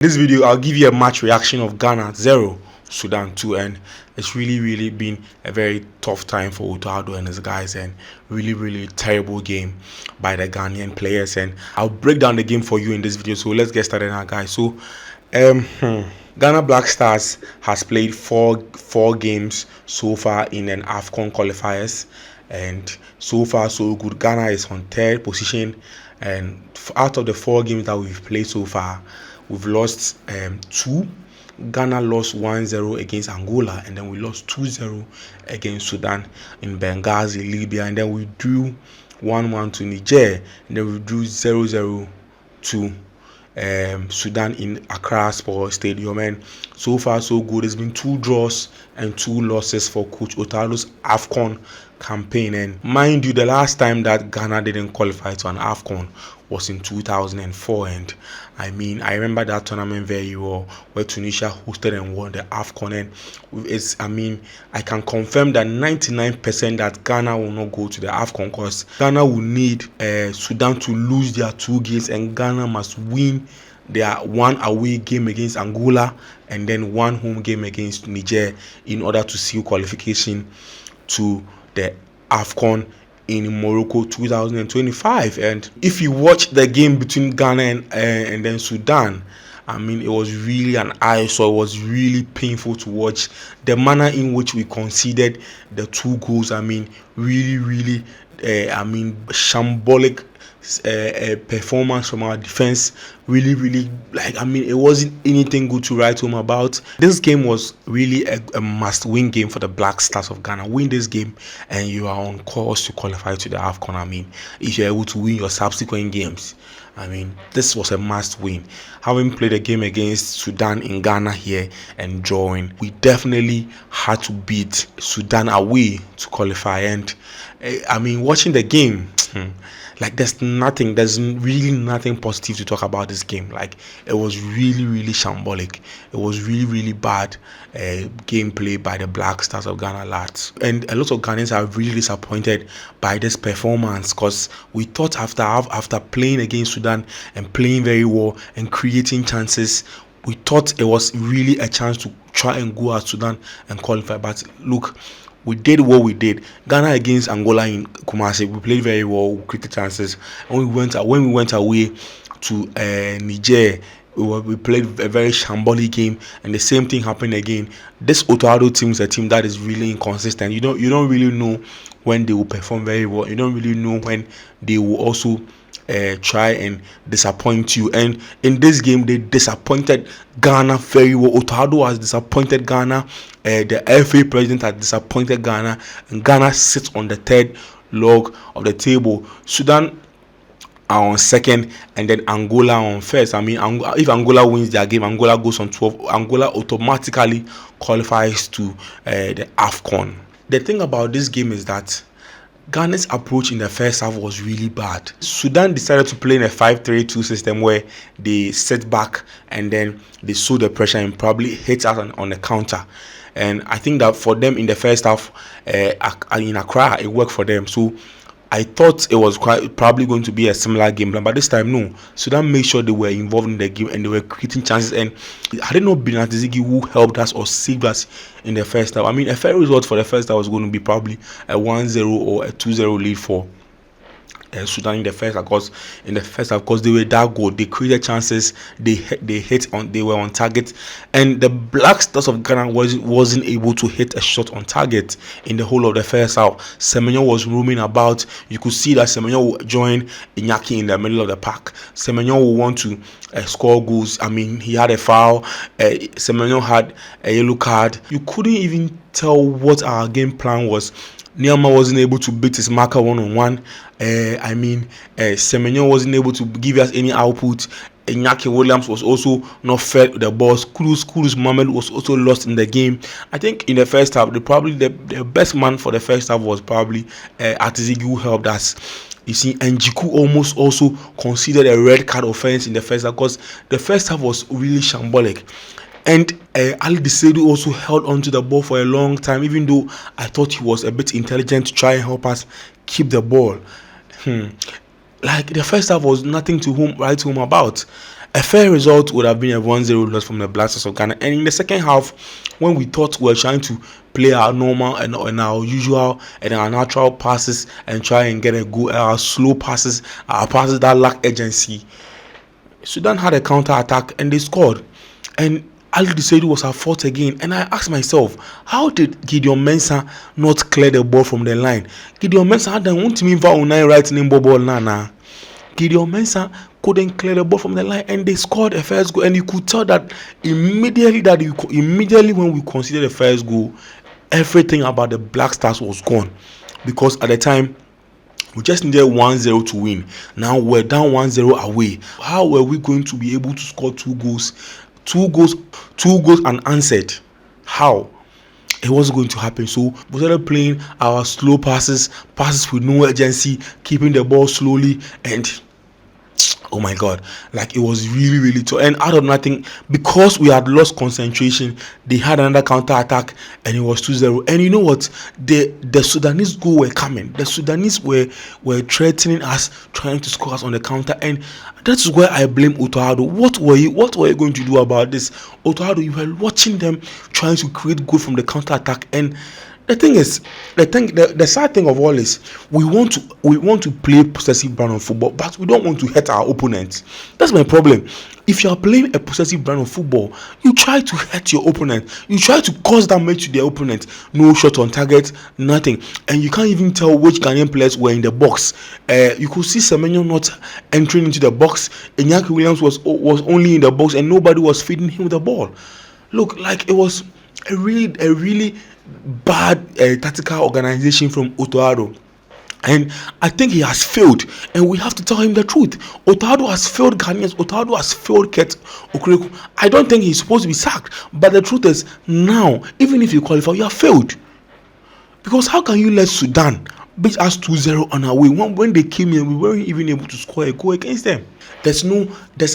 This video, I'll give you a match reaction of Ghana 0, Sudan 2, and it's really been a very tough time for Otto Addo and his guys, and really terrible game by the Ghanaian players. And I'll break down the game for you in this video. So let's get started now, guys. So Ghana Black Stars has played four games so far in an AFCON qualifiers, and so far so good. Ghana is on third position, and out of the 4 games that we've played so far, we've lost 2. Ghana lost 1-0 against Angola, and then we lost 2-0 against Sudan in Benghazi, Libya, and then we drew 1-1 to Niger, and then we drew 0-0 to Sudan in Accra Sports Stadium. And so far so good. It's been 2 draws and 2 losses for Coach Otto Addo's AFCON campaign. And mind you, the last time that Ghana didn't qualify to an AFCON was in 2004, and I remember that tournament very well, where Tunisia hosted and won the AFCON. And I can confirm that 99% that Ghana will not go to the AFCON, because Ghana will need Sudan to lose their 2 games, and Ghana must win their 1 away game against Angola and then 1 home game against Niger in order to seal qualification to the AFCON in Morocco 2025. And if you watch the game between Ghana and then Sudan, it was really an eyesore. It was really painful to watch the manner in which we conceded the 2 goals. Really shambolic performance from our defense. Really it wasn't anything good to write home about. This game was really a must-win game for the Black Stars of Ghana. Win this game and you are on course to qualify to the AFCON. If you're able to win your subsequent games, this was a must-win. Having played a game against Sudan in Ghana here and drawing, we definitely had to beat Sudan away to qualify. And watching the game, there's really nothing positive to talk about this game. It was really shambolic. It was really bad gameplay by the Black Stars of Ghana lads, and a lot of Ghanaians are really disappointed by this performance, because we thought after playing against Sudan and playing very well and creating chances, we thought it was really a chance to try and go at Sudan and qualify. But look, we did what we did. Ghana against Angola in Kumasi, we played very well, we created chances. And when we went away to Niger, we played a very shambolic game, and the same thing happened again. This Otto Addo team is a team that is really inconsistent. You don't really know when they will perform very well. You don't really know when they will also try and disappoint you. And in this game, they disappointed Ghana very well. Otto Addo has disappointed Ghana. The FA president has disappointed Ghana, and Ghana sits on the 3rd log of the table. Sudan are on 2nd, and then Angola on 1st. If Angola wins their game, Angola goes on 12. Angola automatically qualifies to the AFCON. The thing about this game is that Ghana's approach in the first half was really bad. Sudan decided to play in a 5-3-2 system where they set back and then they saw the pressure and probably hit us on the counter. And I think that for them in the first half in Accra, it worked for them. So I thought it was probably going to be a similar game plan, but this time no. Sudan made sure they were involved in the game and they were creating chances. And had it not been Atizigi who helped us or saved us in the first half, a fair result for the first half was going to be probably a 1-0 or a 2-0 lead for Sudan in the first half, because they were that good. They created chances, they were on target, and the Black Stars of Ghana wasn't able to hit a shot on target in the whole of the first half. Semenyo was roaming about. You could see that Semenyo would join Iñaki in the middle of the park. Semenyo would want to score goals. He had a foul. Semenyo had a yellow card. You couldn't even tell what our game plan was. Niama wasn't able to beat his marker one-on-one. Semenyo wasn't able to give us any output. Iñaki Williams was also not fed the balls. Kudus Mohamed was also lost in the game. I think in the first half, the best man for the first half was probably Atizigi, who helped us. You see, Njiku almost also considered a red card offense in the first half, because the first half was really shambolic. And Ali Desedu also held onto the ball for a long time, even though I thought he was a bit intelligent to try and help us keep the ball. The first half was nothing to write home about. A fair result would have been a 1-0 loss from the Black Stars of Ghana. And in the second half, when we thought we were trying to play our normal and our usual and our natural passes and try and get a goal, our slow passes, our passes that lack agency, Sudan had a counter attack and they scored. And Ali Seidu was at fault again. And I asked myself, how did Gideon Mensah not clear the ball from the line? Gideon Mensah had want me right in ball nana. Gideon Mensah couldn't clear the ball from the line, and they scored a first goal. And you could tell that immediately when we conceded the first goal, everything about the Black Stars was gone, because at the time we just needed 1-0 to win. Now we're down 1-0 away. How were we going to be able to score two goals unanswered? How? It wasn't going to happen. So we started playing our slow passes with no urgency, keeping the ball slowly, and oh my god, like it was really tough. And out of nothing, because we had lost concentration, they had another counter attack and it was 2-0. And you know what, the Sudanese goal were coming. The Sudanese were threatening us, trying to score us on the counter. And that's where I blame Otto Addo. What were you going to do about this? Otto Addo, you were watching them trying to create goal from the counter attack. And the thing is, the sad thing of all is, we want to play possessive brand of football, but we don't want to hurt our opponents. That's my problem. If you are playing a possessive brand of football, you try to hurt your opponent. You try to cause damage to their opponent. No shot on target, nothing. And you can't even tell which Ghanaian players were in the box. You could see Semenyo not entering into the box. Iñaki Williams was only in the box, and nobody was feeding him the ball. Look, like it was a really bad tactical organization from Otto Addo. And I think he has failed, and we have to tell him the truth. Otto Addo has failed Ghanaians. Otto Addo has failed Ket Okereke. I don't think he's supposed to be sacked, but the truth is, now, even if you qualify, you have failed. Because how can you let Sudan beat us 2-0 on our way? When they came in, we weren't even able to score a goal against them. There's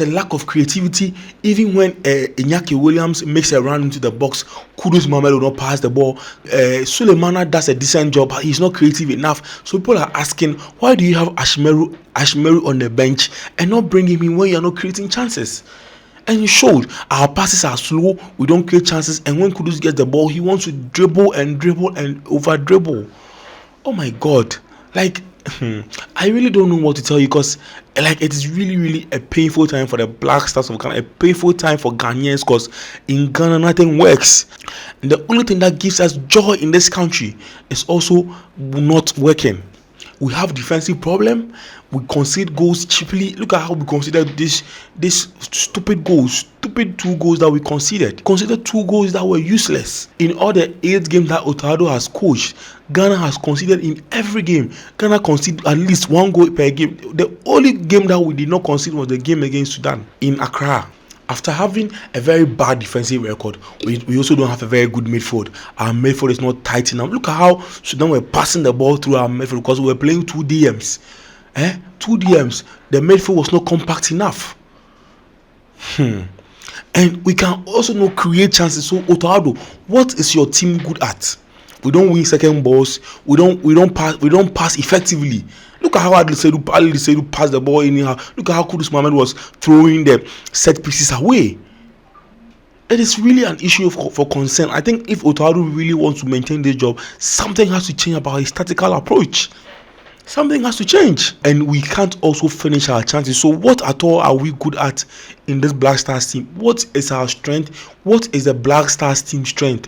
a lack of creativity. Even when Iñaki Williams makes a run into the box, Kudus Mohamed will not pass the ball. Sulemana does a decent job, but he's not creative enough. So people are asking, why do you have Ashmeru on the bench and not bring him in when you're not creating chances? And it showed. Our passes are slow, we don't create chances, and when Kudus gets the ball, he wants to dribble and over dribble. Oh my god, like I really don't know what to tell you, because like it is really a painful time for the Black Stars of Ghana, a painful time for Ghanaians, because in Ghana nothing works, and the only thing that gives us joy in this country is also not working. We have defensive problem. We concede goals cheaply. Look at how we considered this stupid two goals that we conceded. Considered 2 goals that were useless. In all the 8 games that Otto Addo has coached, Ghana has conceded in every game. Ghana conceded at least 1 goal per game. The only game that we did not concede was the game against Sudan in Accra. After having a very bad defensive record, we also don't have a very good midfield. Our midfield is not tight enough. Look at how Sudan were passing the ball through our midfield, because we were playing 2 DMs. 2 DMs. The midfield was not compact enough. And we can also not create chances. So Otto Addo, what is your team good at? We don't win second balls. We don't pass effectively. Look at how Ali Seidu passed the ball anyhow. Look at how Kudus Mohamed was throwing the set pieces away. It is really an issue for concern. I think if Otto Addo really wants to maintain this job, something has to change about his tactical approach. Something has to change. And we can't also finish our chances. So what at all are we good at in this Black Stars team? What is our strength? What is the Black Stars team strength?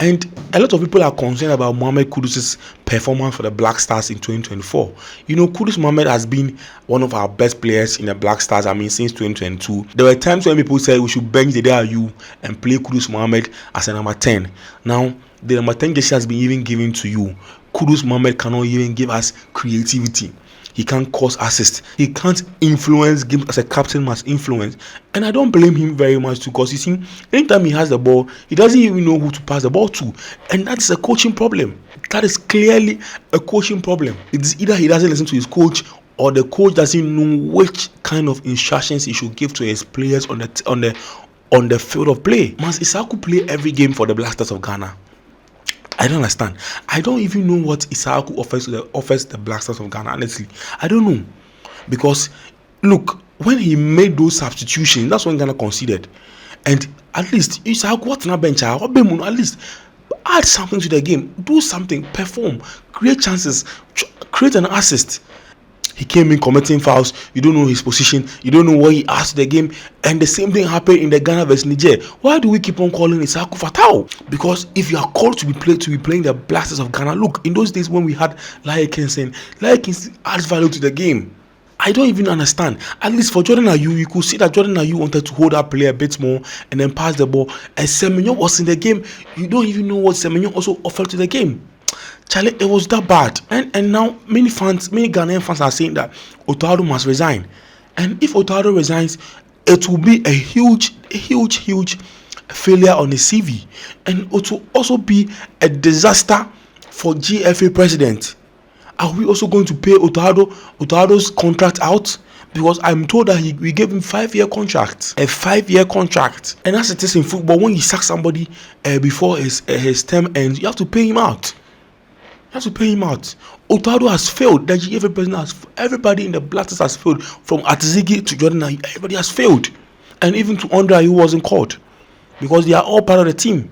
And a lot of people are concerned about Mohamed Kudus' performance for the Black Stars in 2024. You know, Kudus Mohamed has been one of our best players in the Black Stars, since 2022. There were times when people said we should bench the DRU and play Kudus Mohamed as a number 10. Now, the number 10 jersey has been even given to you. Kudus Mohamed cannot even give us creativity. He can't cause assists. He can't influence games as a captain must influence. And I don't blame him very much too, because you see, anytime he has the ball, he doesn't even know who to pass the ball to. And that is a coaching problem. That is clearly a coaching problem. It's either he doesn't listen to his coach, or the coach doesn't know which kind of instructions he should give to his players on the field of play. Must Isaku play every game for the Black Stars of Ghana? I don't understand. I don't even know what Isaku offers the Black Stars of Ghana, honestly. I don't know. Because Look, when he made those substitutions, that's when Ghana conceded. And at least you say, "What na bench? At least add something to the game. Do something. Perform. Create chances. Create an assist." He came in committing fouls. You don't know his position. You don't know what he asked the game. And the same thing happened in the Ghana versus Niger. Why do we keep on calling Isaku Fatao? Because if you are called to be playing the Blasters of Ghana, look, in those days when we had Laye adds value to the game. I don't even understand. At least for Jordan Ayew, you could see that Jordan Ayew wanted to hold that player a bit more and then pass the ball. And Semenyo was in the game. You don't even know what Semenyo also offered to the game. Charlie, it was that bad. And now many Ghanaian fans are saying that Otto Addo must resign. And if Otto Addo resigns, it will be a huge failure on his CV. And it will also be a disaster for GFA president. Are we also going to pay Otto Addo's contract out? Because I'm told that we gave him 5-year contract, a 5-year contract. And as it is in football, when you sack somebody before his term ends, you have to pay him out. Otto Addo has failed. The GFA president everybody in the Blasters has failed. From Atzigi to Jordan, everybody has failed. And even to Andre, who wasn't called. Because they are all part of the team.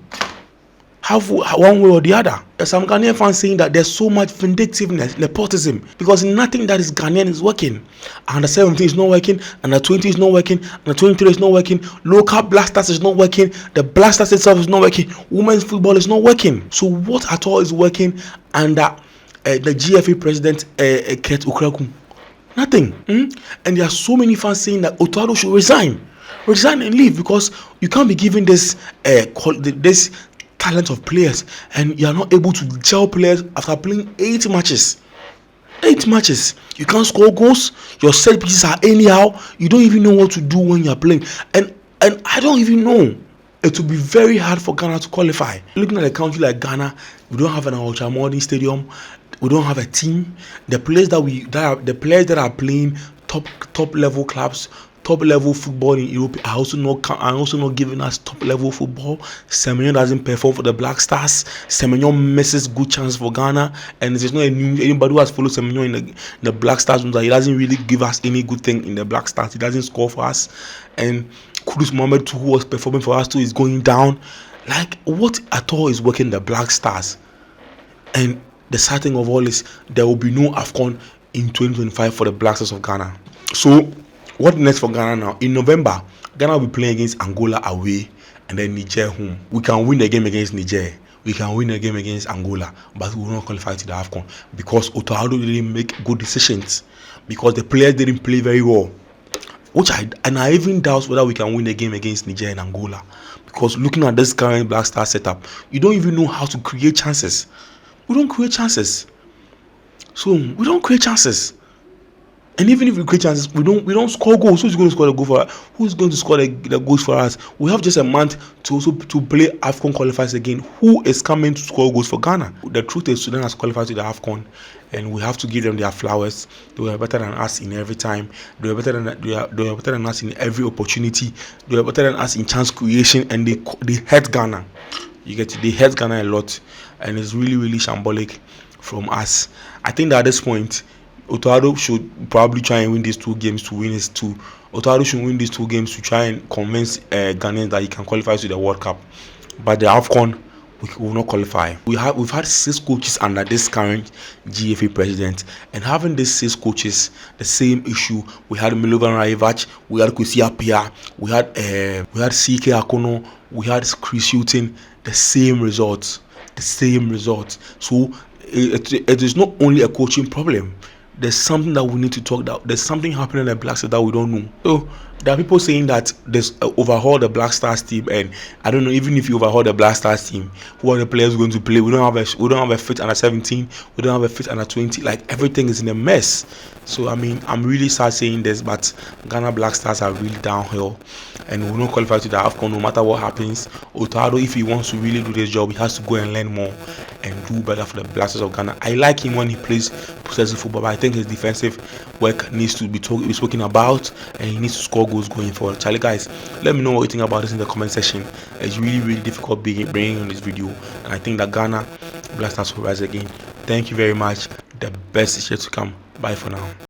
Have one way or the other. There's some Ghanaian fans saying that there's so much vindictiveness, nepotism, because nothing that is Ghanaian is working. Under 17 is not working, under 20 is not working, under 23 is not working, local Blasters is not working, the Blasters itself is not working, women's football is not working. So what at all is working under the GFA president, Kurt Okraku? Nothing. And there are so many fans saying that Otto Addo should resign and leave, because you can't be giving this talent of players and you are not able to gel players after playing 8 matches. You can't score goals. Your set pieces are anyhow. You don't even know what to do when you are playing. And I don't even know. It will be very hard for Ghana to qualify. Looking at a country like Ghana, we don't have an ultra-modern stadium. We don't have a team. The players that are playing top level clubs, top level football in Europe are also not giving us top level football. Semenyo doesn't perform for the Black Stars. Semenyo misses good chance for Ghana, and there's not anybody who has followed Semenyo in the Black Stars knows that he doesn't really give us any good thing in the Black Stars. He doesn't score for us, and Kudus Mohamed too, who was performing for us too, is going down. Like, what at all is working the Black Stars? And the sad thing of all is there will be no AFCON in 2025 for the Black Stars of Ghana. So what next for Ghana now? In November, Ghana will be playing against Angola away and then Niger home. We can win the game against Niger. We can win a game against Angola, but we will not qualify to the AFCON because Otto Addo didn't make good decisions, because the players didn't play very well. I even doubt whether we can win a game against Niger and Angola, because looking at this current Black Star setup, you don't even know how to create chances. We don't create chances. And even if we create chances, we don't score goals. Who's going to score the goal for us? Who's going to score the goals for us? We have just a month to play AFCON qualifiers again. Who is coming to score goals for Ghana? The truth is, Sudan has qualified to the AFCON, and we have to give them their flowers. They were better than us in every time. They were better than us in every opportunity. They were better than us in chance creation, and they hurt Ghana. They hurt Ghana a lot, and it's really shambolic from us. I think that at this point, Otto Addo should probably try and win these 2 games to win his 2. Otto Addo should win these 2 games to try and convince Ghanaians that he can qualify to the World Cup. But the AFCON, we will not qualify. We've had 6 coaches under this current GFA president, and having these 6 coaches, the same issue. We had Milovan Rajevac, we had Stephen Appiah, we had CK Akono, we had Chris Hutton. The same results. So it is not only a coaching problem. There's something that we need to talk about. There's something happening in the Black Stars that we don't know. So there are people saying that there's overhaul the Black Stars team, and I don't know, even if you overhaul the Black Stars team, who are the players going to play? We don't have a fit under 17. We don't have a fit under 20. Like, everything is in a mess. So I mean, I'm really sad saying this, but Ghana Black Stars are really downhill, and we will not qualify to the AFCON no matter what happens. Otto Addo, if he wants to really do this job, he has to go and learn more and do better for the Black Stars of Ghana. I like him when he plays possessive football, but I think his defensive work needs to be spoken about, and he needs to score goals going forward. Charlie, guys, let me know what you think about this in the comment section. It's really difficult bringing on this video, and I think that Ghana Black Stars will rise again. Thank you very much. The best is yet to come. Bye for now.